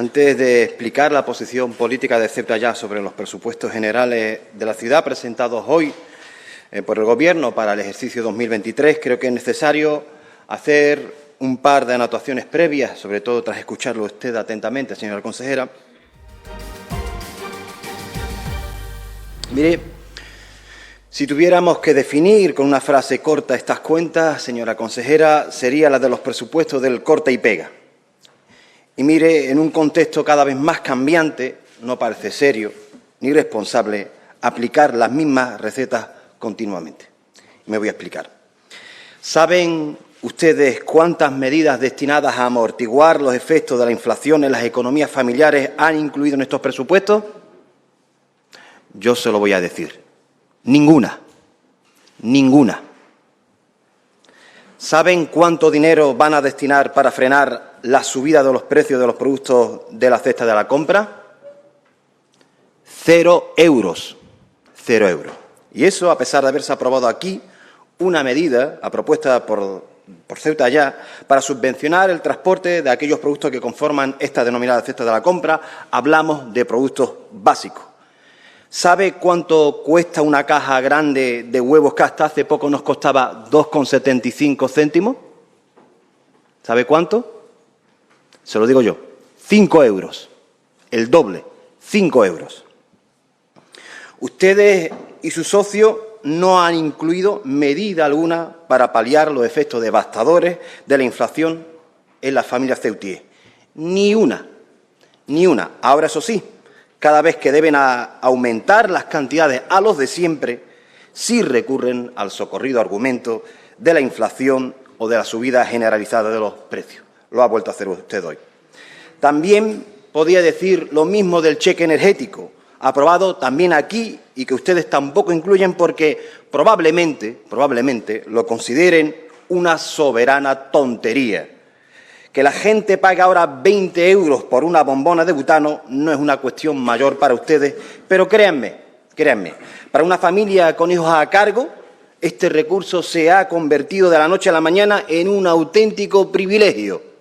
Antes de explicar la posición política de Ceuta Ya sobre los presupuestos generales de la ciudad presentados hoy por el Gobierno para el ejercicio 2023, creo que es necesario hacer un par de anotaciones previas, sobre todo tras escucharlo usted atentamente, señora consejera. Mire, si tuviéramos que definir con una frase corta estas cuentas, señora consejera, sería la de los presupuestos del corta y pega. Y mire, en un contexto cada vez más cambiante, no parece serio ni responsable aplicar las mismas recetas continuamente. Me voy a explicar. ¿Saben ustedes cuántas medidas destinadas a amortiguar los efectos de la inflación en las economías familiares han incluido en estos presupuestos? Yo se lo voy a decir. Ninguna. Ninguna. ¿Saben cuánto dinero van a destinar para frenar la subida de los precios de los productos de la cesta de la compra? 0 euros. 0 euros. Y eso a pesar de haberse aprobado aquí una medida, a propuesta por Ceuta Ya, para subvencionar el transporte de aquellos productos que conforman esta denominada cesta de la compra. Hablamos de productos básicos. ¿Sabe cuánto cuesta una caja grande de huevos que hasta hace poco nos costaba 2,75 céntimos? ¿Sabe cuánto? Se lo digo yo, 5 euros, el doble, 5 euros. Ustedes y sus socios no han incluido medida alguna para paliar los efectos devastadores de la inflación en las familias ceutíes. Ni una, ni una. Ahora, eso sí, cada vez que deben aumentar las cantidades a los de siempre, sí recurren al socorrido argumento de la inflación o de la subida generalizada de los precios. Lo ha vuelto a hacer usted hoy. También podría decir lo mismo del cheque energético, aprobado también aquí y que ustedes tampoco incluyen porque probablemente lo consideren una soberana tontería. Que la gente pague ahora 20 euros por una bombona de butano no es una cuestión mayor para ustedes, pero créanme, para una familia con hijos a cargo, este recurso se ha convertido de la noche a la mañana en un auténtico privilegio.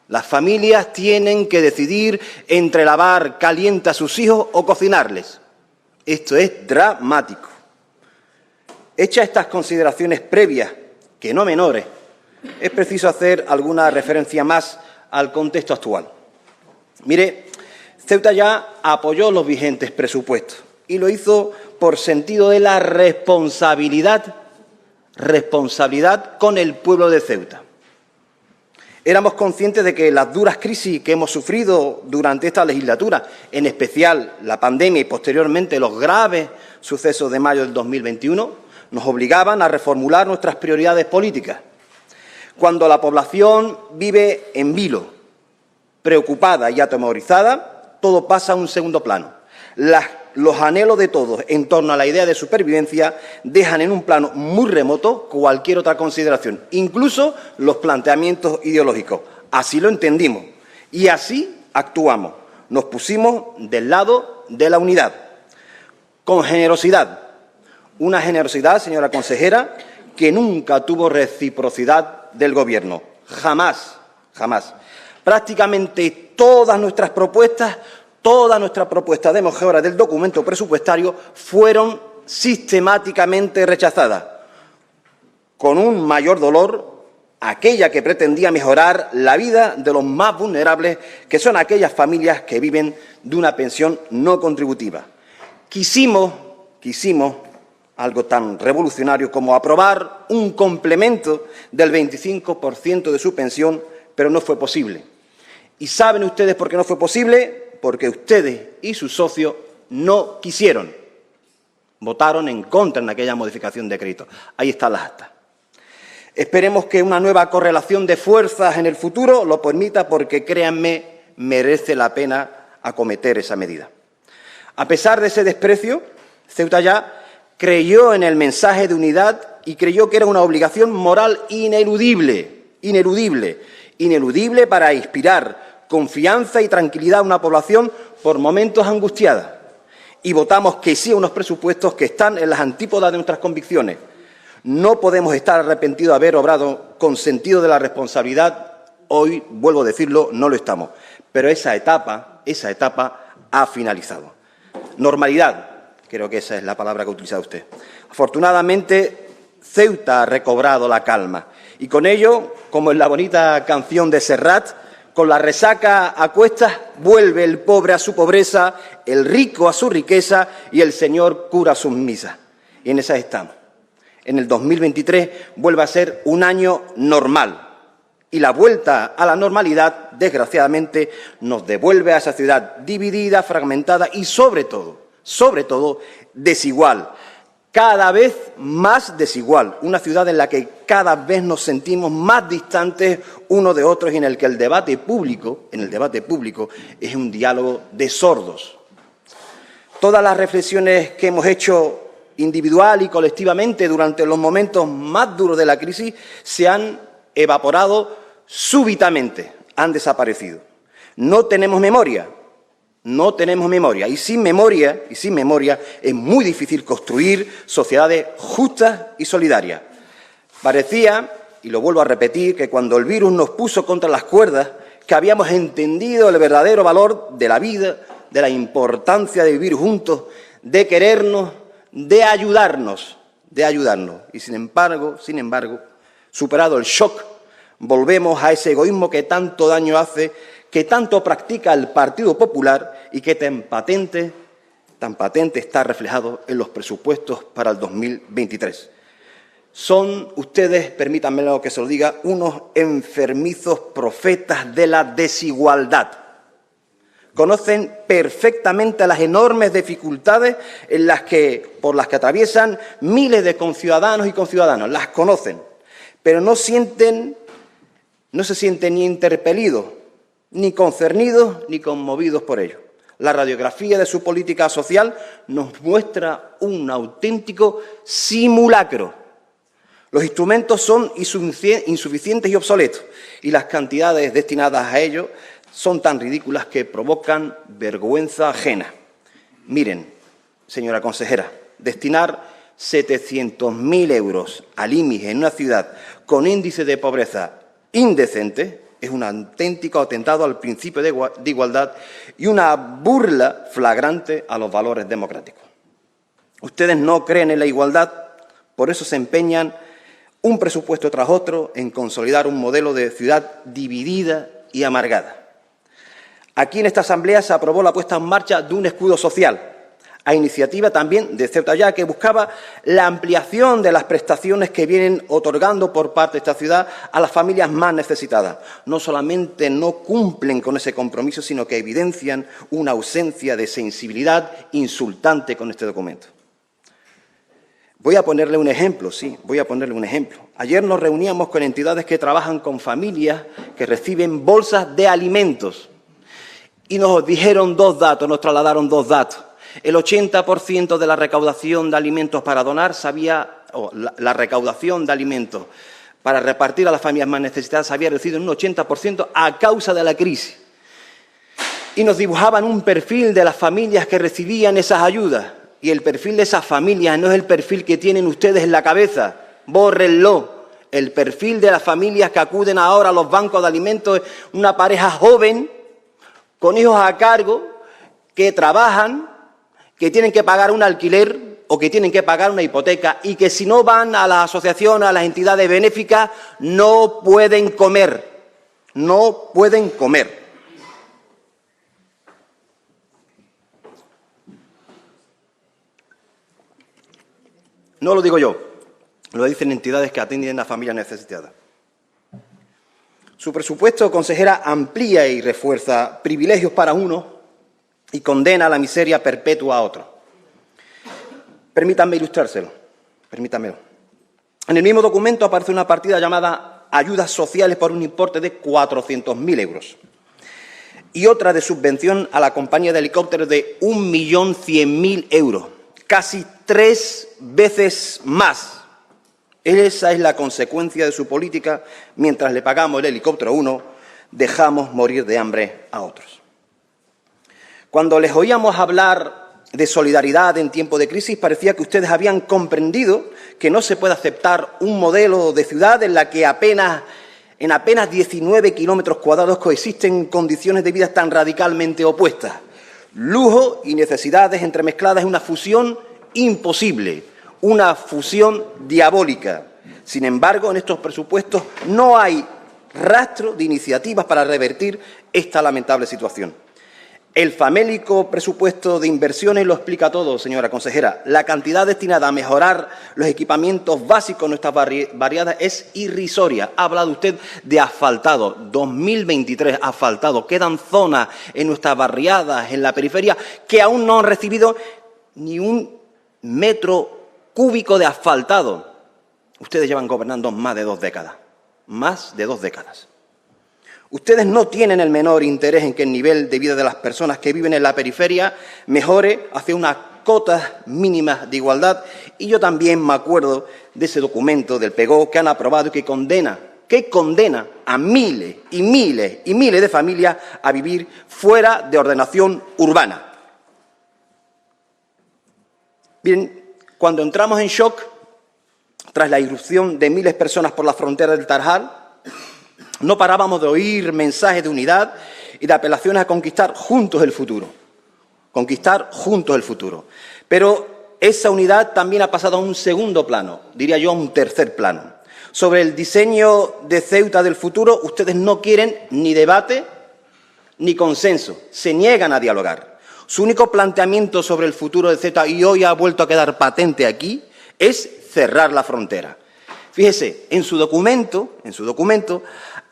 Las familias tienen que decidir entre lavar caliente a sus hijos o cocinarles. Esto es dramático. Hechas estas consideraciones previas, que no menores, es preciso hacer alguna referencia más al contexto actual. Mire, Ceuta Ya apoyó los vigentes presupuestos y lo hizo por sentido de la responsabilidad con el pueblo de Ceuta. Éramos conscientes de que las duras crisis que hemos sufrido durante esta legislatura, en especial la pandemia y posteriormente los graves sucesos de mayo del 2021, nos obligaban a reformular nuestras prioridades políticas. Cuando la población vive en vilo, preocupada y atemorizada, todo pasa a un segundo plano. Los anhelos de todos en torno a la idea de supervivencia dejan en un plano muy remoto cualquier otra consideración, incluso los planteamientos ideológicos. Así lo entendimos y así actuamos. Nos pusimos del lado de la unidad, con generosidad. Una generosidad, señora consejera, que nunca tuvo reciprocidad del Gobierno. Jamás, jamás. Prácticamente todas nuestras propuestas de mejora del documento presupuestario fueron sistemáticamente rechazadas, con un mayor dolor aquella que pretendía mejorar la vida de los más vulnerables, que son aquellas familias que viven de una pensión no contributiva. Quisimos algo tan revolucionario como aprobar un complemento del 25% de su pensión, pero no fue posible. ¿Y saben ustedes por qué no fue posible? Porque ustedes y sus socios no quisieron. Votaron en contra en aquella modificación de crédito. Ahí están las actas. Esperemos que una nueva correlación de fuerzas en el futuro lo permita porque, créanme, merece la pena acometer esa medida. A pesar de ese desprecio, Ceuta Ya creyó en el mensaje de unidad y creyó que era una obligación moral ineludible para inspirar confianza y tranquilidad a una población por momentos angustiada. Y votamos que sí a unos presupuestos que están en las antípodas de nuestras convicciones. No podemos estar arrepentidos de haber obrado con sentido de la responsabilidad. Hoy, vuelvo a decirlo, no lo estamos. pero esa etapa ha finalizado. Normalidad, creo que esa es la palabra que ha utilizado usted. Afortunadamente, Ceuta ha recobrado la calma y con ello, como en la bonita canción de Serrat, con la resaca a cuestas vuelve el pobre a su pobreza, el rico a su riqueza y el Señor cura sus misas. Y en esas estamos. En el 2023 vuelve a ser un año normal y la vuelta a la normalidad, desgraciadamente, nos devuelve a esa ciudad dividida, fragmentada y, sobre todo, desigual. Cada vez más desigual, una ciudad en la que cada vez nos sentimos más distantes unos de otros y en el que el debate público es un diálogo de sordos. Todas las reflexiones que hemos hecho individual y colectivamente durante los momentos más duros de la crisis se han evaporado súbitamente, han desaparecido. No tenemos memoria. Y sin memoria es muy difícil construir sociedades justas y solidarias. Parecía, y lo vuelvo a repetir, que cuando el virus nos puso contra las cuerdas, que habíamos entendido el verdadero valor de la vida, de la importancia de vivir juntos, de querernos, de ayudarnos. Y sin embargo, superado el shock, volvemos a ese egoísmo que tanto daño hace, que tanto practica el Partido Popular y que tan patente está reflejado en los presupuestos para el 2023. Son ustedes, permítanme que se lo diga, unos enfermizos profetas de la desigualdad. Conocen perfectamente las enormes dificultades por las que atraviesan miles de conciudadanos y conciudadanas. Las conocen, pero no se sienten ni interpelidos, ni concernidos, ni conmovidos por ello. La radiografía de su política social nos muestra un auténtico simulacro. Los instrumentos son insuficientes y obsoletos, y las cantidades destinadas a ello son tan ridículas que provocan vergüenza ajena. Miren, señora consejera, destinar 700.000 euros al IMI en una ciudad con índice de pobreza indecente es un auténtico atentado al principio de igualdad y una burla flagrante a los valores democráticos. Ustedes no creen en la igualdad, por eso se empeñan un presupuesto tras otro en consolidar un modelo de ciudad dividida y amargada. Aquí en esta Asamblea se aprobó la puesta en marcha de un escudo social, a iniciativa también de Ceuta Ya, que buscaba la ampliación de las prestaciones que vienen otorgando por parte de esta ciudad a las familias más necesitadas. No solamente no cumplen con ese compromiso, sino que evidencian una ausencia de sensibilidad insultante con este documento. Voy a ponerle un ejemplo. Ayer nos reuníamos con entidades que trabajan con familias que reciben bolsas de alimentos y nos dijeron nos trasladaron dos datos. El 80% de la recaudación de alimentos para donar la recaudación de alimentos para repartir a las familias más necesitadas se había reducido en un 80% a causa de la crisis. Y nos dibujaban un perfil de las familias que recibían esas ayudas. Y el perfil de esas familias no es el perfil que tienen ustedes en la cabeza. Bórrenlo. El perfil de las familias que acuden ahora a los bancos de alimentos es una pareja joven, con hijos a cargo, que trabajan, que tienen que pagar un alquiler o que tienen que pagar una hipoteca y que si no van a las asociaciones, a las entidades benéficas, no pueden comer. No pueden comer. No lo digo yo, lo dicen entidades que atienden a familias necesitadas. Su presupuesto, consejera, amplía y refuerza privilegios para unos y condena a la miseria perpetua a otros. Permítanme ilustrárselo. En el mismo documento aparece una partida llamada Ayudas Sociales por un importe de 400.000 euros y otra de subvención a la compañía de helicópteros de 1.100.000 euros, casi 3 veces más. Esa es la consecuencia de su política. Mientras le pagamos el helicóptero a uno, dejamos morir de hambre a otros. Cuando les oíamos hablar de solidaridad en tiempo de crisis, parecía que ustedes habían comprendido que no se puede aceptar un modelo de ciudad en la que apenas En apenas 19 kilómetros cuadrados coexisten condiciones de vida tan radicalmente opuestas. Lujo y necesidades entremezcladas en una fusión imposible, una fusión diabólica. Sin embargo, en estos presupuestos no hay rastro de iniciativas para revertir esta lamentable situación. El famélico presupuesto de inversiones lo explica todo, señora consejera. La cantidad destinada a mejorar los equipamientos básicos en nuestras barriadas es irrisoria. Ha hablado usted de asfaltado, 2023 asfaltado. Quedan zonas en nuestras barriadas, en la periferia, que aún no han recibido ni un metro cúbico de asfaltado. Ustedes llevan gobernando más de 2 décadas, más de 2 décadas. Ustedes no tienen el menor interés en que el nivel de vida de las personas que viven en la periferia mejore hacia unas cotas mínimas de igualdad. Y yo también me acuerdo de ese documento del PEGO que han aprobado y que condena a miles y miles y miles de familias a vivir fuera de ordenación urbana. Bien, cuando entramos en shock tras la irrupción de miles de personas por la frontera del Tarajal, no parábamos de oír mensajes de unidad y de apelaciones a conquistar juntos el futuro. Conquistar juntos el futuro. Pero esa unidad también ha pasado a un segundo plano, diría yo a un tercer plano. Sobre el diseño de Ceuta del futuro, ustedes no quieren ni debate ni consenso, se niegan a dialogar. Su único planteamiento sobre el futuro de Ceuta, y hoy ha vuelto a quedar patente aquí, es cerrar la frontera. Fíjese, en su documento,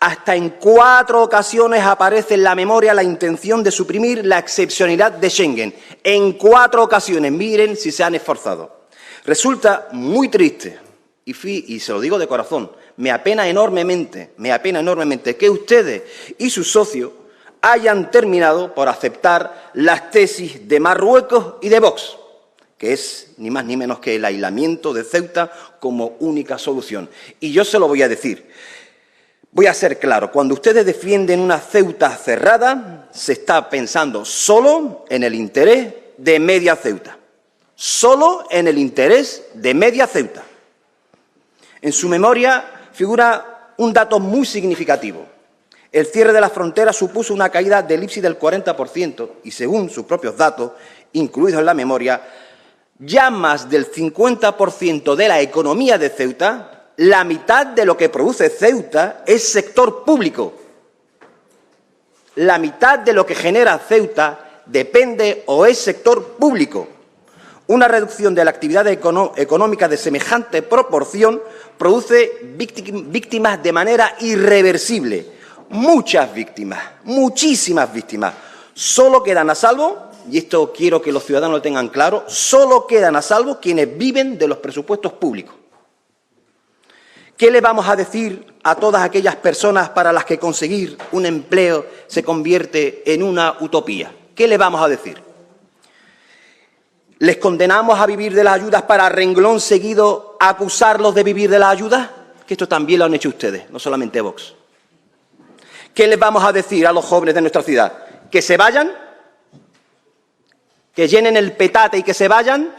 hasta en 4 ocasiones aparece en la memoria la intención de suprimir la excepcionalidad de Schengen. En 4 ocasiones, miren si se han esforzado. Resulta muy triste, y se lo digo de corazón, me apena enormemente que ustedes y sus socios hayan terminado por aceptar las tesis de Marruecos y de Vox, que es ni más ni menos que el aislamiento de Ceuta como única solución. Y yo se lo voy a decir. Voy a ser claro, cuando ustedes defienden una Ceuta cerrada, se está pensando solo en el interés de media Ceuta. Solo en el interés de media Ceuta. En su memoria figura un dato muy significativo. El cierre de la frontera supuso una caída del IPSI del 40% y, según sus propios datos, incluidos en la memoria, ya más del 50% de la economía de Ceuta, la mitad de lo que produce Ceuta es sector público. La mitad de lo que genera Ceuta depende o es sector público. Una reducción de la actividad económica de semejante proporción produce víctimas de manera irreversible. Muchas víctimas, muchísimas víctimas. Solo quedan a salvo, y esto quiero que los ciudadanos lo tengan claro, solo quedan a salvo quienes viven de los presupuestos públicos. ¿Qué le vamos a decir a todas aquellas personas para las que conseguir un empleo se convierte en una utopía? ¿Qué le vamos a decir? ¿Les condenamos a vivir de las ayudas para, a renglón seguido, acusarlos de vivir de las ayudas? Que esto también lo han hecho ustedes, no solamente Vox. ¿Qué les vamos a decir a los jóvenes de nuestra ciudad? ¿Que se vayan? ¿Que llenen el petate y que se vayan?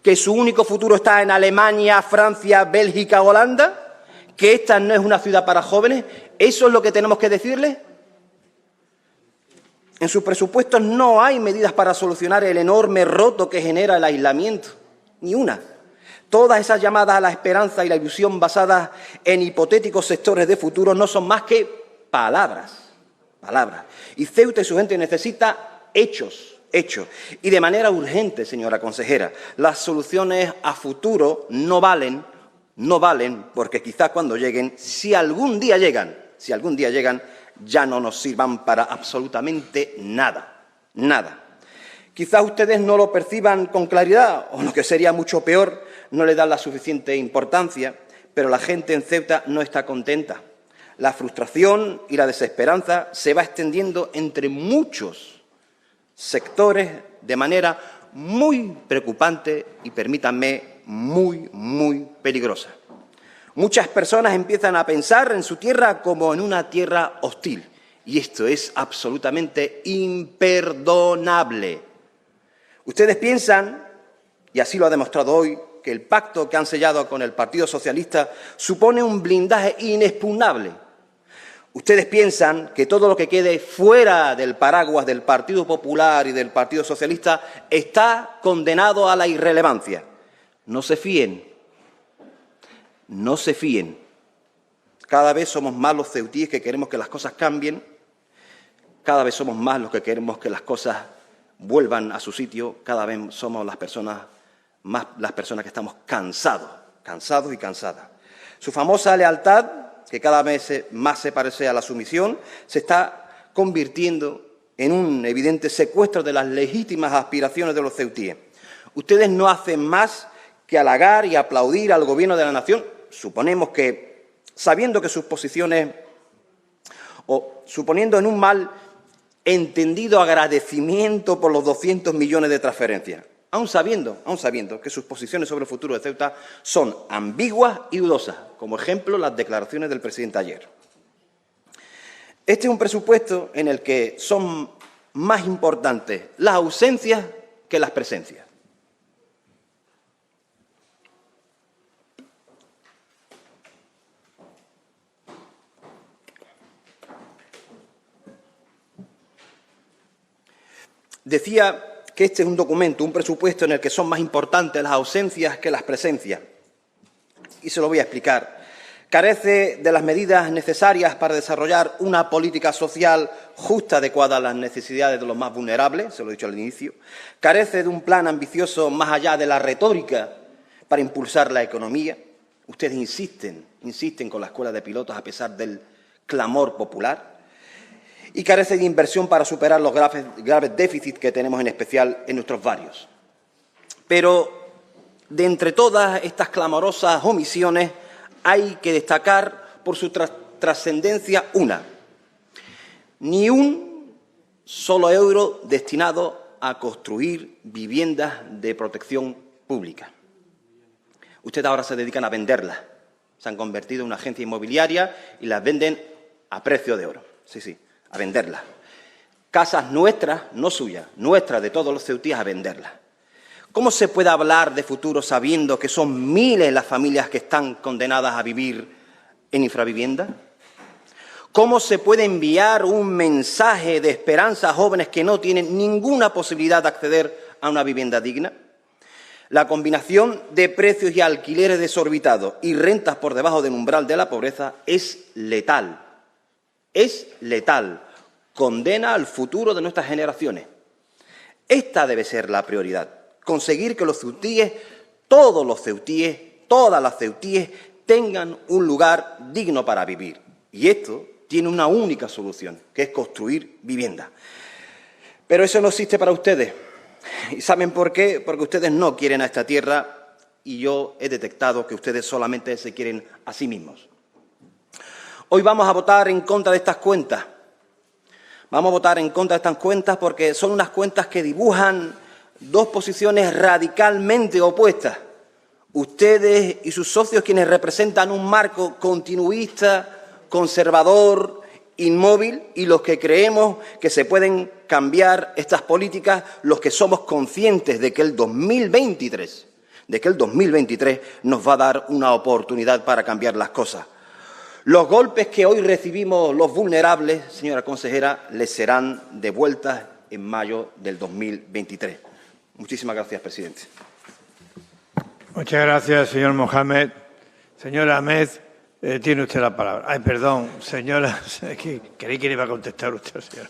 ¿Que su único futuro está en Alemania, Francia, Bélgica, Holanda? ¿Que esta no es una ciudad para jóvenes? ¿Eso es lo que tenemos que decirles? En sus presupuestos no hay medidas para solucionar el enorme roto que genera el aislamiento, ni una. Todas esas llamadas a la esperanza y la ilusión basadas en hipotéticos sectores de futuro no son más que palabras. Y Ceuta y su gente necesita hechos. Y de manera urgente, señora consejera. Las soluciones a futuro no valen porque quizás cuando lleguen, si algún día llegan, ya no nos sirvan para absolutamente nada. Quizás ustedes no lo perciban con claridad, o lo que sería mucho peor, no le dan la suficiente importancia, pero la gente en Ceuta no está contenta. La frustración y la desesperanza se va extendiendo entre muchos sectores de manera muy preocupante y, permítanme, muy peligrosa. Muchas personas empiezan a pensar en su tierra como en una tierra hostil, y esto es absolutamente imperdonable. Ustedes piensan, y así lo ha demostrado hoy, que el pacto que han sellado con el Partido Socialista supone un blindaje inexpugnable Ustedes piensan que todo lo que quede fuera del paraguas del Partido Popular y del Partido Socialista está condenado a la irrelevancia. No se fíen, no se fíen. Cada vez somos más los ceutíes que queremos que las cosas cambien, cada vez somos más los que queremos que las cosas vuelvan a su sitio, cada vez somos más las personas que estamos cansados y cansadas. Su famosa lealtad, que cada vez más se parece a la sumisión, se está convirtiendo en un evidente secuestro de las legítimas aspiraciones de los ceutíes. Ustedes no hacen más que halagar y aplaudir al Gobierno de la nación. Suponemos que, sabiendo que sus posiciones, o suponiendo en un mal entendido agradecimiento por los 200 millones de transferencias, aún sabiendo que sus posiciones sobre el futuro de Ceuta son ambiguas y dudosas, como ejemplo las declaraciones del presidente ayer. Este es un presupuesto en el que son más importantes las ausencias que las presencias. Decía que este es un documento, un presupuesto en el que son más importantes las ausencias que las presencias. Y se lo voy a explicar. Carece de las medidas necesarias para desarrollar una política social justa, adecuada a las necesidades de los más vulnerables, se lo he dicho al inicio. Carece de un plan ambicioso más allá de la retórica para impulsar la economía. Ustedes insisten con la escuela de pilotos a pesar del clamor popular. Y carece de inversión para superar los graves déficits que tenemos, en especial en nuestros barrios. Pero de entre todas estas clamorosas omisiones hay que destacar por su trascendencia una: ni un solo euro destinado a construir viviendas de protección pública. Ustedes ahora se dedican a venderlas. Se han convertido en una agencia inmobiliaria y las venden a precio de oro. Sí, a venderlas. Casas nuestras, no suyas, nuestras de todos los ceutíes, a venderlas. ¿Cómo se puede hablar de futuro sabiendo que son miles las familias que están condenadas a vivir en infravivienda? ¿Cómo se puede enviar un mensaje de esperanza a jóvenes que no tienen ninguna posibilidad de acceder a una vivienda digna? La combinación de precios y alquileres desorbitados y rentas por debajo del umbral de la pobreza es letal. Es letal, condena al futuro de nuestras generaciones. Esta debe ser la prioridad, conseguir que los ceutíes, todos los ceutíes, todas las ceutíes, tengan un lugar digno para vivir. Y esto tiene una única solución, que es construir vivienda. Pero eso no existe para ustedes. ¿Y saben por qué? Porque ustedes no quieren a esta tierra y yo he detectado que ustedes solamente se quieren a sí mismos. Hoy vamos a votar en contra de estas cuentas. Vamos a votar en contra de estas cuentas porque son unas cuentas que dibujan dos posiciones radicalmente opuestas. Ustedes y sus socios, quienes representan un marco continuista, conservador, inmóvil, y los que creemos que se pueden cambiar estas políticas, los que somos conscientes de que el 2023 nos va a dar una oportunidad para cambiar las cosas. Los golpes que hoy recibimos los vulnerables, señora consejera, les serán devueltas en mayo del 2023. Muchísimas gracias, presidente. Muchas gracias, señor Mohamed. Señora Ahmed, tiene usted la palabra. Ay, perdón, señora, creí que le iba a contestar usted, señora.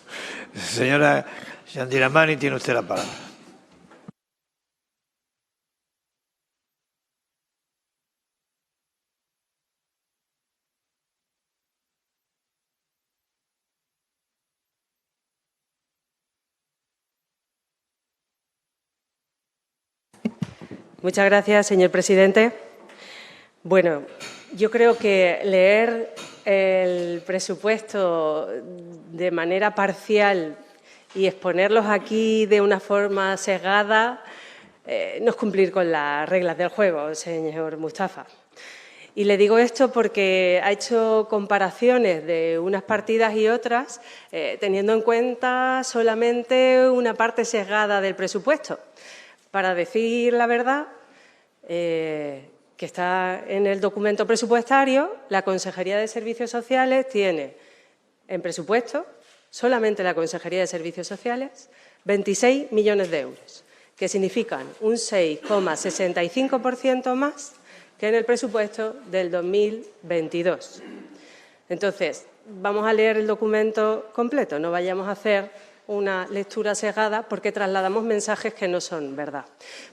Señora Yandiramani, tiene usted la palabra. Muchas gracias, señor presidente. Bueno, yo creo que leer el presupuesto de manera parcial y exponerlos aquí de una forma sesgada no es cumplir con las reglas del juego, señor Mustafa. Y le digo esto porque ha hecho comparaciones de unas partidas y otras teniendo en cuenta solamente una parte sesgada del presupuesto. Para decir la verdad, que está en el documento presupuestario, la Consejería de Servicios Sociales tiene en presupuesto, solamente la Consejería de Servicios Sociales, 26 millones de euros, que significan un 6,65% más que en el presupuesto del 2022. Entonces, vamos a leer el documento completo, no vayamos a hacer una lectura sesgada porque trasladamos mensajes que no son verdad.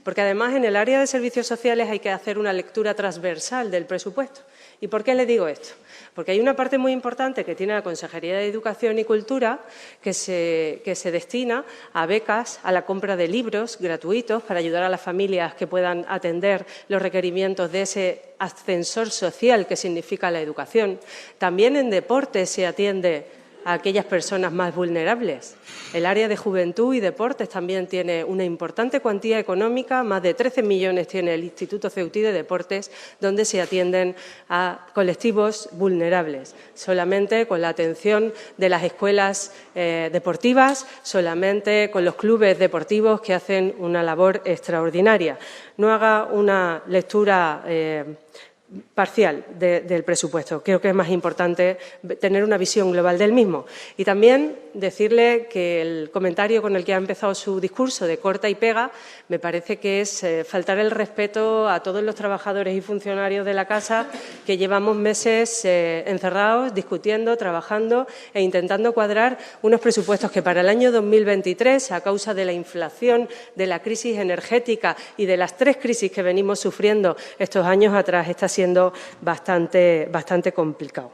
Porque además en el área de servicios sociales hay que hacer una lectura transversal del presupuesto. ¿Y por qué le digo esto? Porque hay una parte muy importante que tiene la Consejería de Educación y Cultura que se destina a becas, a la compra de libros gratuitos para ayudar a las familias que puedan atender los requerimientos de ese ascensor social que significa la educación. También en deporte se atiende a aquellas personas más vulnerables. El área de juventud y deportes también tiene una importante cuantía económica, más de 13 millones tiene el Instituto Ceutí de Deportes, donde se atienden a colectivos vulnerables. Solamente con la atención de las escuelas deportivas, solamente con los clubes deportivos que hacen una labor extraordinaria. No haga una lectura parcial del presupuesto. Creo que es más importante tener una visión global del mismo. Y también decirle que el comentario con el que ha empezado su discurso de corta y pega me parece que es faltar el respeto a todos los trabajadores y funcionarios de la Casa que llevamos meses encerrados, discutiendo, trabajando e intentando cuadrar unos presupuestos que para el año 2023, a causa de la inflación, de la crisis energética y de las 3 crisis que venimos sufriendo estos años atrás, está siendo bastante complicado.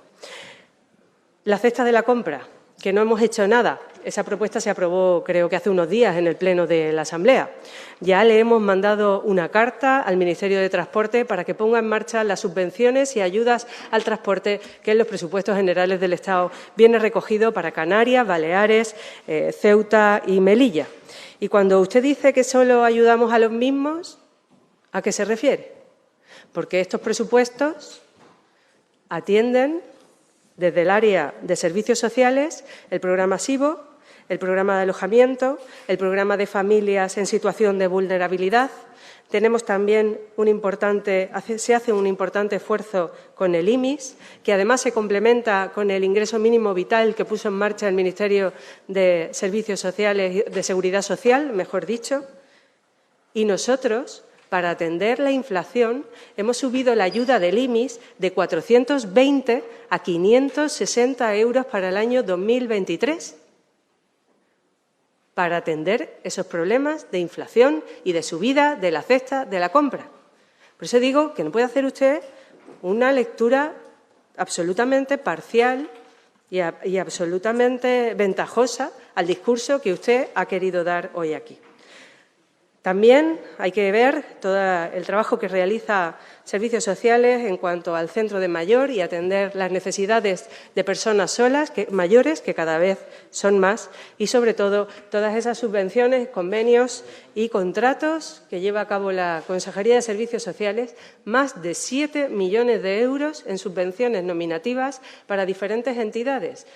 La cesta de la compra, que no hemos hecho nada. Esa propuesta se aprobó, creo que hace unos días, en el Pleno de la Asamblea. Ya le hemos mandado una carta al Ministerio de Transporte para que ponga en marcha las subvenciones y ayudas al transporte que en los presupuestos generales del Estado viene recogido para Canarias, Baleares, Ceuta y Melilla. Y cuando usted dice que solo ayudamos a los mismos, ¿a qué se refiere? Porque estos presupuestos atienden desde el área de servicios sociales el programa SIVO, el programa de alojamiento, el programa de familias en situación de vulnerabilidad. Tenemos también se hace un importante esfuerzo con el IMIS, que además se complementa con el ingreso mínimo vital que puso en marcha el Ministerio de Servicios Sociales, de Seguridad Social, mejor dicho. Y nosotros, para atender la inflación, hemos subido la ayuda del IMIS de 420 a 560 euros para el año 2023, para atender esos problemas de inflación y de subida de la cesta de la compra. Por eso digo que no puede hacer usted una lectura absolutamente parcial y absolutamente ventajosa al discurso que usted ha querido dar hoy aquí. También hay que ver todo el trabajo que realiza Servicios Sociales en cuanto al centro de mayor y atender las necesidades de personas solas, mayores, que cada vez son más, y sobre todo todas esas subvenciones, convenios y contratos que lleva a cabo la Consejería de Servicios Sociales, más de 7 millones de euros en subvenciones nominativas para diferentes entidades,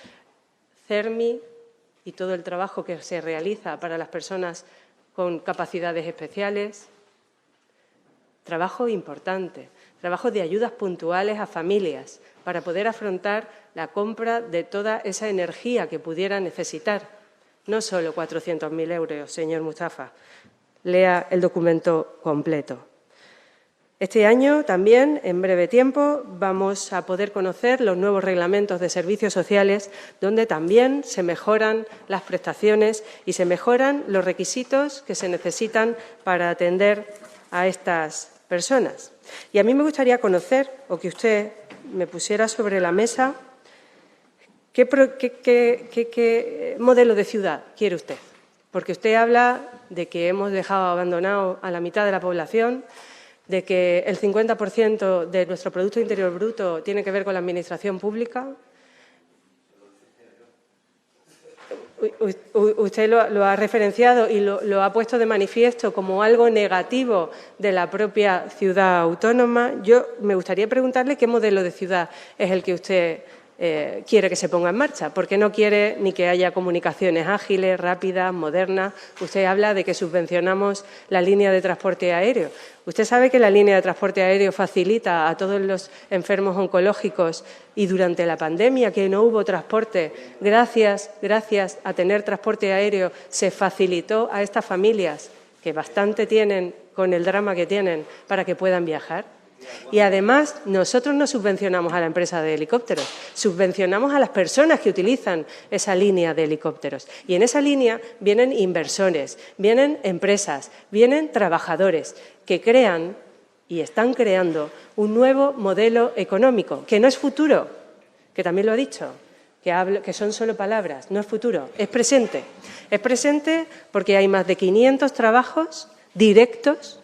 CERMI y todo el trabajo que se realiza para las personas con capacidades especiales, trabajo importante, trabajo de ayudas puntuales a familias para poder afrontar la compra de toda esa energía que pudiera necesitar. No solo 400.000 euros, señor Mustafa. Lea el documento completo. Este año también, en breve tiempo, vamos a poder conocer los nuevos reglamentos de servicios sociales, donde también se mejoran las prestaciones y se mejoran los requisitos que se necesitan para atender a estas personas. Y a mí me gustaría conocer, o que usted me pusiera sobre la mesa, qué modelo de ciudad quiere usted. Porque usted habla de que hemos dejado abandonado a la mitad de la población, de que el 50% de nuestro Producto Interior Bruto tiene que ver con la administración pública. Usted lo ha referenciado y lo ha puesto de manifiesto como algo negativo de la propia ciudad autónoma. Yo me gustaría preguntarle qué modelo de ciudad es el que usted quiere que se ponga en marcha, porque no quiere ni que haya comunicaciones ágiles, rápidas, modernas. Usted habla de que subvencionamos la línea de transporte aéreo. Usted sabe que la línea de transporte aéreo facilita a todos los enfermos oncológicos y durante la pandemia, que no hubo transporte, gracias a tener transporte aéreo, se facilitó a estas familias, que bastante tienen con el drama que tienen, para que puedan viajar. Y además, nosotros no subvencionamos a la empresa de helicópteros, subvencionamos a las personas que utilizan esa línea de helicópteros. Y en esa línea vienen inversores, vienen empresas, vienen trabajadores que crean y están creando un nuevo modelo económico, que no es futuro, que también lo ha dicho, que son solo palabras, no es futuro, es presente. Es presente porque hay más de 500 trabajos directos,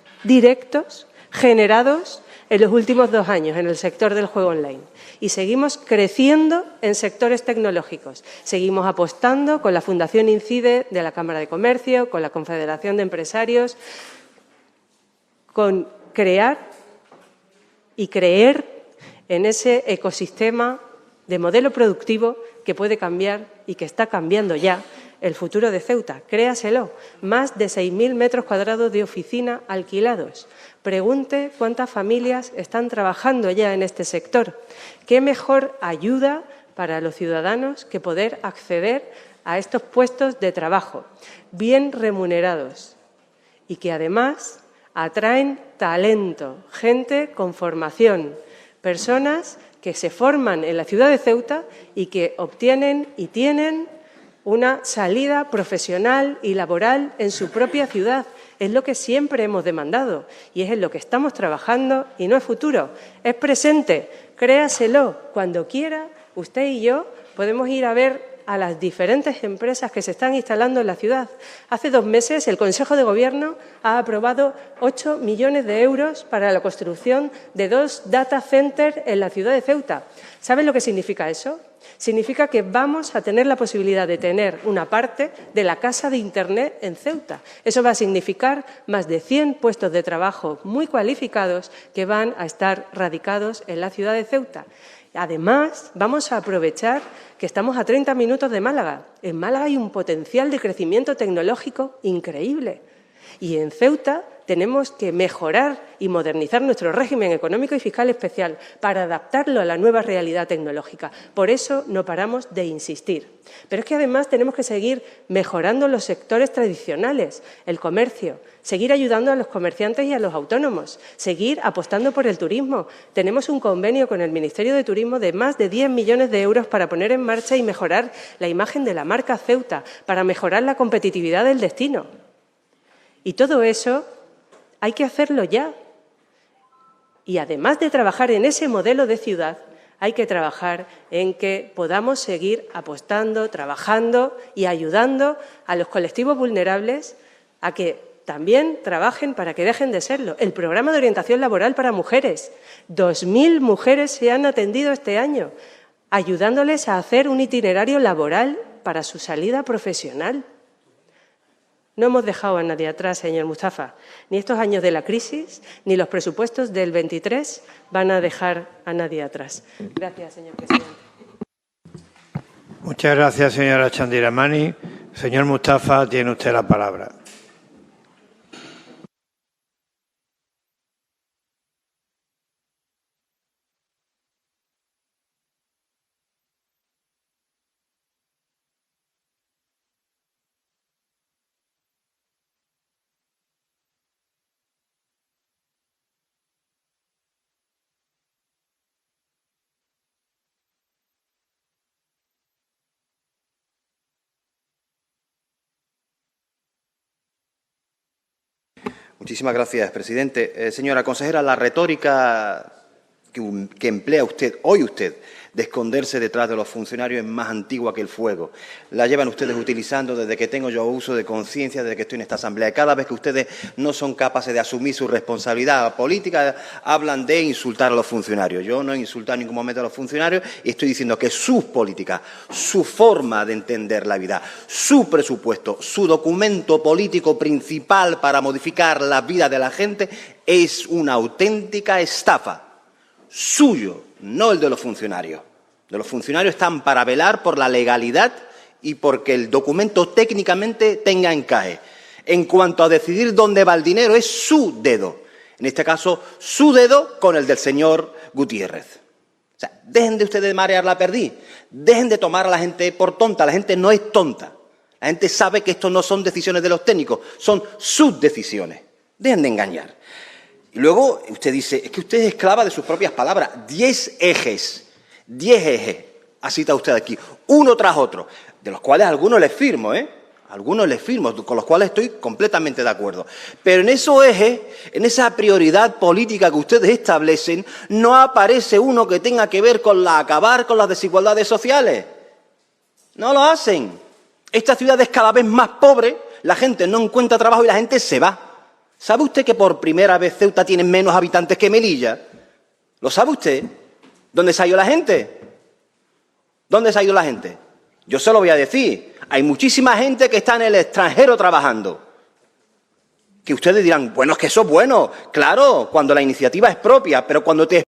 generados en los últimos 2 años en el sector del juego online. Y seguimos creciendo en sectores tecnológicos. Seguimos apostando con la Fundación Incide de la Cámara de Comercio, con la Confederación de Empresarios, con crear y creer en ese ecosistema de modelo productivo que puede cambiar y que está cambiando ya el futuro de Ceuta. Créaselo, más de 6.000 metros cuadrados de oficina alquilados. Pregunte cuántas familias están trabajando ya en este sector. ¿Qué mejor ayuda para los ciudadanos que poder acceder a estos puestos de trabajo bien remunerados y que además atraen talento, gente con formación, personas que se forman en la ciudad de Ceuta y que obtienen y tienen una salida profesional y laboral en su propia ciudad? Es lo que siempre hemos demandado y es en lo que estamos trabajando y no es futuro, es presente. Créaselo, cuando quiera, usted y yo podemos ir a ver a las diferentes empresas que se están instalando en la ciudad. Hace 2 meses el Consejo de Gobierno ha aprobado 8 millones de euros para la construcción de 2 data centers en la ciudad de Ceuta. ¿Saben lo que significa eso? Significa que vamos a tener la posibilidad de tener una parte de la casa de Internet en Ceuta. Eso va a significar más de 100 puestos de trabajo muy cualificados que van a estar radicados en la ciudad de Ceuta. Además, vamos a aprovechar que estamos a 30 minutos de Málaga. En Málaga hay un potencial de crecimiento tecnológico increíble. Y en Ceuta tenemos que mejorar y modernizar nuestro régimen económico y fiscal especial para adaptarlo a la nueva realidad tecnológica. Por eso no paramos de insistir. Pero es que además tenemos que seguir mejorando los sectores tradicionales, el comercio, seguir ayudando a los comerciantes y a los autónomos, seguir apostando por el turismo. Tenemos un convenio con el Ministerio de Turismo de más de 10 millones de euros para poner en marcha y mejorar la imagen de la marca Ceuta, para mejorar la competitividad del destino. Y todo eso hay que hacerlo ya. Y además de trabajar en ese modelo de ciudad, hay que trabajar en que podamos seguir apostando, trabajando y ayudando a los colectivos vulnerables a que también trabajen para que dejen de serlo. El programa de orientación laboral para mujeres. 2.000 mujeres se han atendido este año, ayudándoles a hacer un itinerario laboral para su salida profesional. No hemos dejado a nadie atrás, señor Mustafa. Ni estos años de la crisis, ni los presupuestos del 23 van a dejar a nadie atrás. Gracias, señor presidente. Muchas gracias, señora Chandiramani. Señor Mustafa, tiene usted la palabra. Muchísimas gracias, presidente. Señora consejera, la retórica que emplea hoy usted, de esconderse detrás de los funcionarios es más antigua que el fuego. La llevan ustedes utilizando desde que tengo yo uso de conciencia, desde que estoy en esta Asamblea. Y cada vez que ustedes no son capaces de asumir su responsabilidad política, hablan de insultar a los funcionarios. Yo no he insultado en ningún momento a los funcionarios y estoy diciendo que sus políticas, su forma de entender la vida, su presupuesto, su documento político principal para modificar la vida de la gente es una auténtica estafa. Suyo, no el de los funcionarios. de los funcionarios están para velar por la legalidad y porque el documento técnicamente tenga encaje. En cuanto a decidir dónde va el dinero, es su dedo. En este caso, su dedo con el del señor Gutiérrez. O sea, dejen de ustedes marear la perdiz, dejen de tomar a la gente por tonta. La gente no es tonta. La gente sabe que esto no son decisiones de los técnicos, son sus decisiones. Dejen de engañar. Y luego usted dice, es que usted es esclava de sus propias palabras. 10 ejes, 10 ejes, ha citado usted aquí, uno tras otro, de los cuales algunos les firmo, Algunos les firmo, con los cuales estoy completamente de acuerdo. Pero en esos ejes, en esa prioridad política que ustedes establecen, no aparece uno que tenga que ver con acabar con las desigualdades sociales. No lo hacen. Esta ciudad es cada vez más pobre, la gente no encuentra trabajo y la gente se va. ¿Sabe usted que por primera vez Ceuta tiene menos habitantes que Melilla? ¿Lo sabe usted? ¿Dónde se ha ido la gente? ¿Dónde se ha ido la gente? Yo se lo voy a decir. Hay muchísima gente que está en el extranjero trabajando. Que ustedes dirán, bueno, es que eso es bueno. Claro, cuando la iniciativa es propia, pero cuando te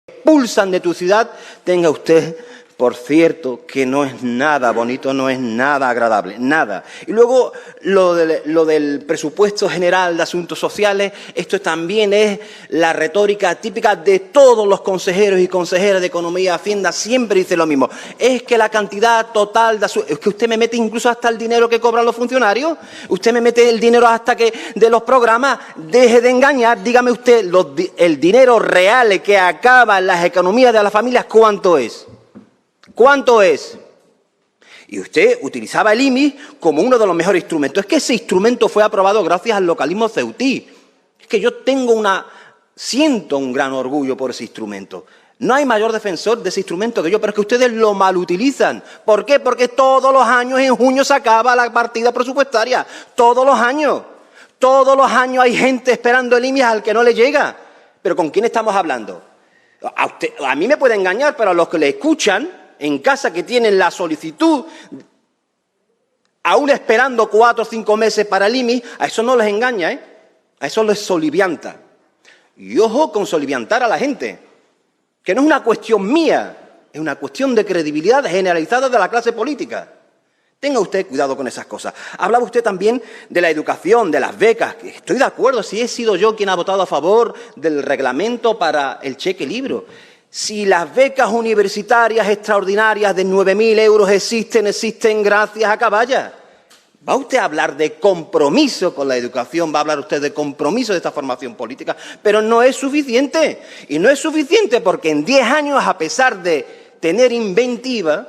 expulsan de tu ciudad, tenga usted por cierto que no es nada bonito, no es nada agradable, nada. Y luego lo del presupuesto general de asuntos sociales, esto también es la retórica típica de todos los consejeros y consejeras de Economía y Hacienda, siempre dice lo mismo. Es que la cantidad total es que usted me mete incluso hasta el dinero que cobran los funcionarios, usted me mete el dinero hasta que de los programas, deje de engañar, dígame usted, el dinero real que acaba en las economías de las familias, ¿cuánto es? ¿Cuánto es? Y usted utilizaba el IMI como uno de los mejores instrumentos. Es que ese instrumento fue aprobado gracias al localismo ceutí. Es que yo siento un gran orgullo por ese instrumento. No hay mayor defensor de ese instrumento que yo, pero es que ustedes lo malutilizan. ¿Por qué? Porque todos los años en junio se acaba la partida presupuestaria. Todos los años. Todos los años hay gente esperando el IMI al que no le llega. ¿Pero con quién estamos hablando? A mí me puede engañar, pero a los que le escuchan en casa, que tienen la solicitud, aún esperando 4 o 5 meses para el IMI, a eso no les engaña, a eso les solivianta. Y ojo con soliviantar a la gente, que no es una cuestión mía, es una cuestión de credibilidad generalizada de la clase política. Tenga usted cuidado con esas cosas. Hablaba usted también de la educación, de las becas. Estoy de acuerdo, si he sido yo quien ha votado a favor del reglamento para el cheque libro. Si las becas universitarias extraordinarias de 9.000 euros existen gracias a Caballa. ¿Va usted a hablar de compromiso con la educación? ¿Va a hablar usted de compromiso de esta formación política? Pero no es suficiente. Y no es suficiente porque en 10 años, a pesar de tener inventiva,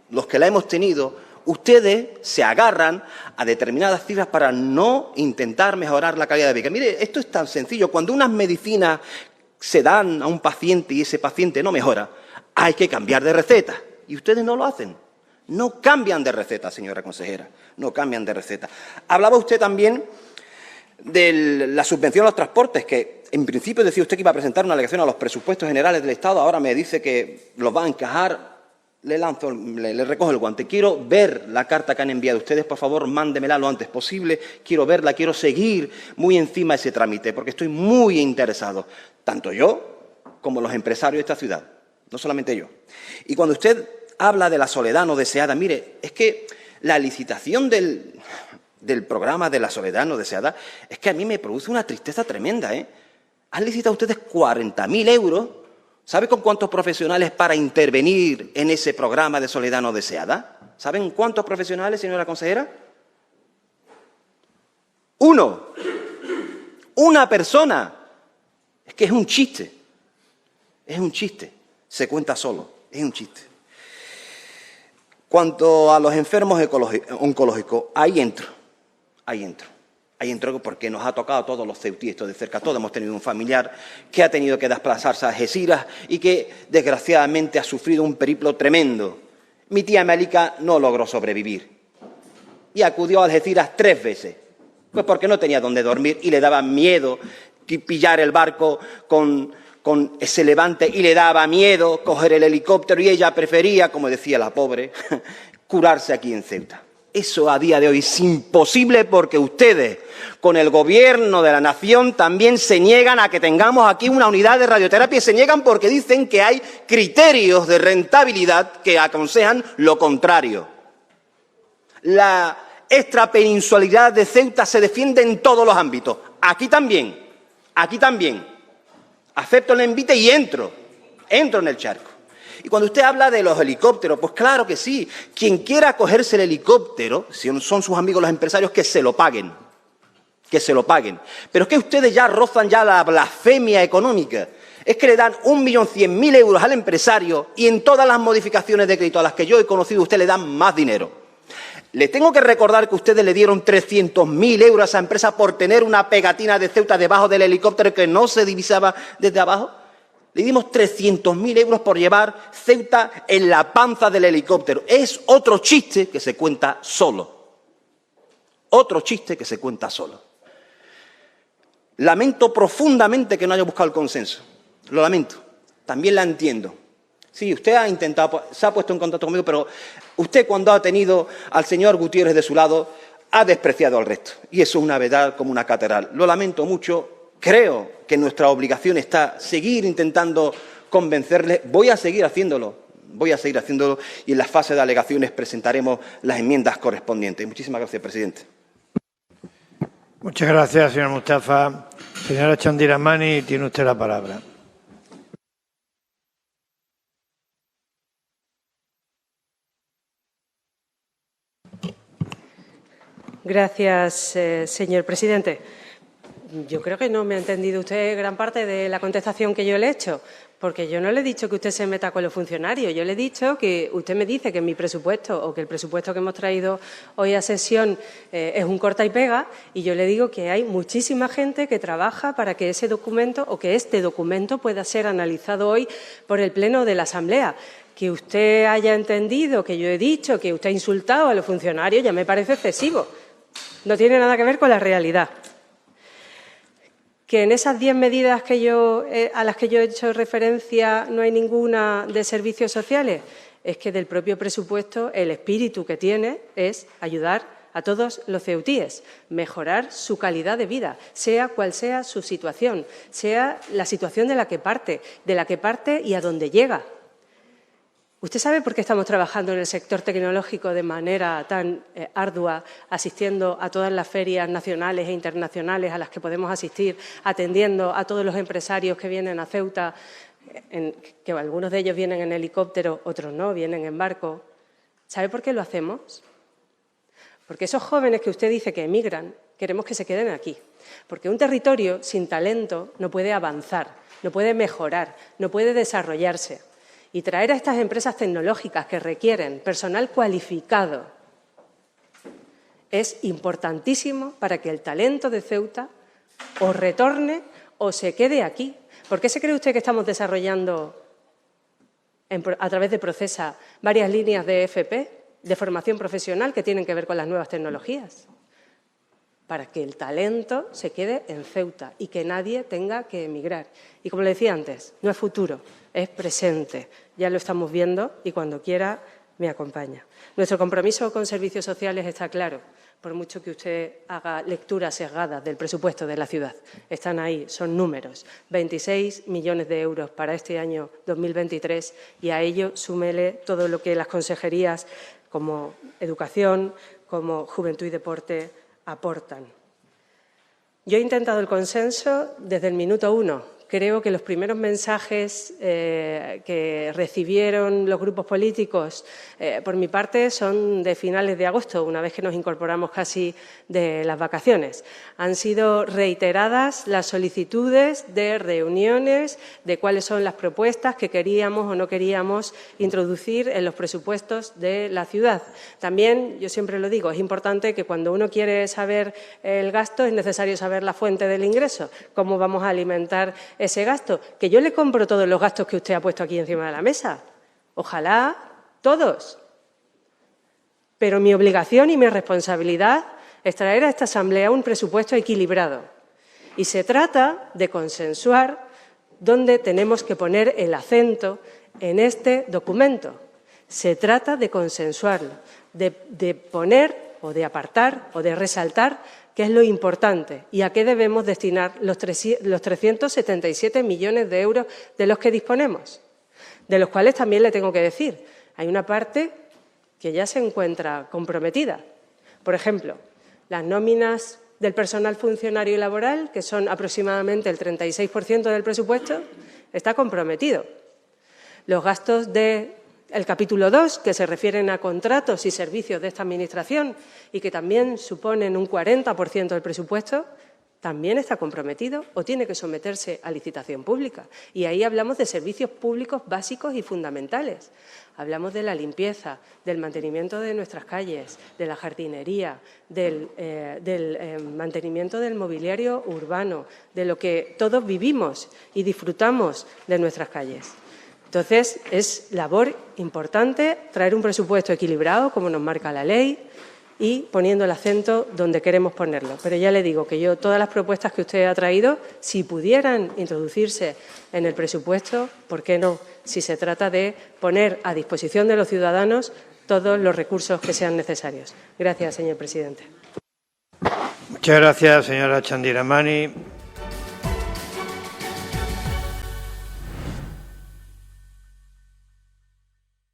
los que la hemos tenido, ustedes se agarran a determinadas cifras para no intentar mejorar la calidad de vida. Mire, esto es tan sencillo. Cuando unas medicinas se dan a un paciente y ese paciente no mejora, hay que cambiar de receta. Y ustedes no lo hacen. No cambian de receta, señora consejera. No cambian de receta. Hablaba usted también de la subvención a los transportes, que en principio decía usted que iba a presentar una alegación a los presupuestos generales del Estado. Ahora me dice que los va a encajar. Le recojo el guante. Quiero ver la carta que han enviado ustedes, por favor, mándemela lo antes posible. Quiero verla, quiero seguir muy encima de ese trámite, porque estoy muy interesado, tanto yo como los empresarios de esta ciudad, no solamente yo. Y cuando usted habla de la soledad no deseada, mire, es que la licitación del programa de la soledad no deseada, es que a mí me produce una tristeza tremenda, Han licitado ustedes 40.000 euros. ¿Sabe con cuántos profesionales para intervenir en ese programa de soledad no deseada? ¿Saben cuántos profesionales, señora consejera? 1. Una persona. Es que es un chiste. Es un chiste. Se cuenta solo. Es un chiste. Cuanto a los enfermos oncológicos, ahí entro. Ahí entro porque nos ha tocado a todos los ceutíes esto de cerca. Todos hemos tenido un familiar que ha tenido que desplazarse a Algeciras y que, desgraciadamente, ha sufrido un periplo tremendo. Mi tía Melika no logró sobrevivir y acudió a Algeciras 3 veces. Pues porque no tenía dónde dormir y le daba miedo pillar el barco con ese levante y le daba miedo coger el helicóptero y ella prefería, como decía la pobre, curarse aquí en Ceuta. Eso a día de hoy es imposible porque ustedes, con el Gobierno de la Nación, también se niegan a que tengamos aquí una unidad de radioterapia y se niegan porque dicen que hay criterios de rentabilidad que aconsejan lo contrario. La extrapeninsualidad de Ceuta se defiende en todos los ámbitos. Aquí también, aquí también. Acepto el envite y entro en el charco. Y cuando usted habla de los helicópteros, pues claro que sí. Quien quiera cogerse el helicóptero, si son sus amigos los empresarios, que se lo paguen. Que se lo paguen. Pero es que ustedes ya rozan ya la blasfemia económica. Es que le dan 1.100.000 euros al empresario y en todas las modificaciones de crédito a las que yo he conocido, usted le dan más dinero. Le tengo que recordar que ustedes le dieron 300.000 euros a esa empresa por tener una pegatina de Ceuta debajo del helicóptero que no se divisaba desde abajo. Le dimos 300.000 euros por llevar Ceuta en la panza del helicóptero. Es otro chiste que se cuenta solo. Otro chiste que se cuenta solo. Lamento profundamente que no haya buscado el consenso. Lo lamento. También la entiendo. Sí, usted ha intentado, se ha puesto en contacto conmigo, pero usted cuando ha tenido al señor Gutiérrez de su lado ha despreciado al resto. Y eso es una verdad como una catedral. Lo lamento mucho. Creo que nuestra obligación está seguir intentando convencerles. Voy a seguir haciéndolo y en la fase de alegaciones presentaremos las enmiendas correspondientes. Muchísimas gracias, presidente. Muchas gracias, señor Mustafa. Señora Chandiramani, tiene usted la palabra. Gracias, señor presidente. Yo creo que no me ha entendido usted gran parte de la contestación que yo le he hecho, porque yo no le he dicho que usted se meta con los funcionarios. Yo le he dicho que usted me dice que mi presupuesto o que el presupuesto que hemos traído hoy a sesión es un corta y pega, y yo le digo que hay muchísima gente que trabaja para que ese documento o que este documento pueda ser analizado hoy por el Pleno de la Asamblea. Que usted haya entendido que yo he dicho que usted ha insultado a los funcionarios ya me parece excesivo. No tiene nada que ver con la realidad. Que en esas 10 medidas a las que yo he hecho referencia no hay ninguna de servicios sociales, es que del propio presupuesto el espíritu que tiene es ayudar a todos los ceutíes, mejorar su calidad de vida, sea cual sea su situación, sea la situación de la que parte y a dónde llega. ¿Usted sabe por qué estamos trabajando en el sector tecnológico de manera tan ardua, asistiendo a todas las ferias nacionales e internacionales a las que podemos asistir, atendiendo a todos los empresarios que vienen a Ceuta, que algunos de ellos vienen en helicóptero, otros no, vienen en barco? ¿Sabe por qué lo hacemos? Porque esos jóvenes que usted dice que emigran, queremos que se queden aquí. Porque un territorio sin talento no puede avanzar, no puede mejorar, no puede desarrollarse. Y traer a estas empresas tecnológicas que requieren personal cualificado es importantísimo para que el talento de Ceuta o retorne o se quede aquí. ¿Por qué se cree usted que estamos desarrollando a través de Procesa varias líneas de FP, de formación profesional, que tienen que ver con las nuevas tecnologías? Para que el talento se quede en Ceuta y que nadie tenga que emigrar. Y como le decía antes, no es futuro, es presente. Ya lo estamos viendo y cuando quiera me acompaña. Nuestro compromiso con servicios sociales está claro, por mucho que usted haga lecturas sesgadas del presupuesto de la ciudad. Están ahí, son números. 26 millones de euros para este año 2023 y a ello súmele todo lo que las consejerías como Educación, como Juventud y Deporte aportan. Yo he intentado el consenso desde el minuto 1. Creo que los primeros mensajes que recibieron los grupos políticos, por mi parte, son de finales de agosto, una vez que nos incorporamos casi de las vacaciones. Han sido reiteradas las solicitudes de reuniones, de cuáles son las propuestas que queríamos o no queríamos introducir en los presupuestos de la ciudad. También, yo siempre lo digo, es importante que cuando uno quiere saber el gasto es necesario saber la fuente del ingreso, cómo vamos a alimentar ese gasto, que yo le compro todos los gastos que usted ha puesto aquí encima de la mesa. Ojalá todos. Pero mi obligación y mi responsabilidad es traer a esta Asamblea un presupuesto equilibrado. Y se trata de consensuar dónde tenemos que poner el acento en este documento. Se trata de consensuarlo. de poner o de apartar o de resaltar qué es lo importante y a qué debemos destinar los 377 millones de euros de los que disponemos, de los cuales también le tengo que decir, hay una parte que ya se encuentra comprometida. Por ejemplo, las nóminas del personal funcionario y laboral, que son aproximadamente el 36% del presupuesto, está comprometido. Los gastos del capítulo 2, que se refieren a contratos y servicios de esta Administración y que también suponen un 40% del presupuesto, también está comprometido o tiene que someterse a licitación pública. Y ahí hablamos de servicios públicos básicos y fundamentales. Hablamos de la limpieza, del mantenimiento de nuestras calles, de la jardinería, del mantenimiento del mobiliario urbano, de lo que todos vivimos y disfrutamos de nuestras calles. Entonces, es labor importante traer un presupuesto equilibrado, como nos marca la ley, y poniendo el acento donde queremos ponerlo. Pero ya le digo que yo, todas las propuestas que usted ha traído, si pudieran introducirse en el presupuesto, ¿por qué no? Si se trata de poner a disposición de los ciudadanos todos los recursos que sean necesarios. Gracias, señor presidente. Muchas gracias, señora Chandiramani.